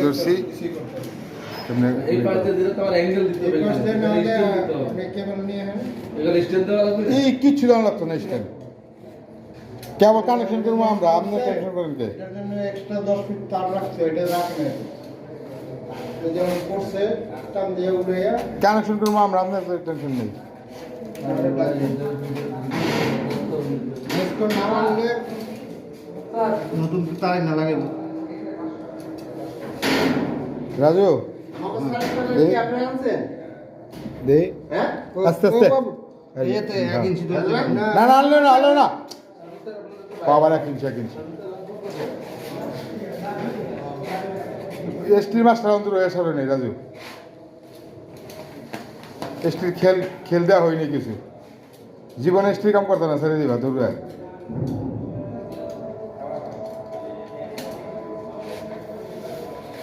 ধরছি এই পাশে দিলে তোমার অ্যাঙ্গেল দিতে হবে এগুলো স্ট্যান্ড দেওয়া লাগবে এই কিচ্ছু দেওয়া লাগতো না স্ট্যান্ড কেবল কানেকশন করবো আমরা আপনি টেনশন করেন কে এটার জন্য এক্সট্রা 10 ফিট তার রাখছে এটা রাখে না যেমন করছে টান দিয়ে উড়াইয়া কানেকশন করবো আমরা আপনার টেনশন নেই মিসকন না মারলে নতুন তার না লাগে রাজু আপনি আনছেন দে হ্যাঁ আস্তে আস্তে এতে 1 ইঞ্চি ধরে না না আনলো না বাবার 1 ইঞ্চি স্টিল মাস্টার অন্তর হয়ে সাবে নেই রাজু স্টিল খেল দেওয়া হয়নি কিছু জীবনে স্টিল কাম করতে না ছেড়ে দিবা দূর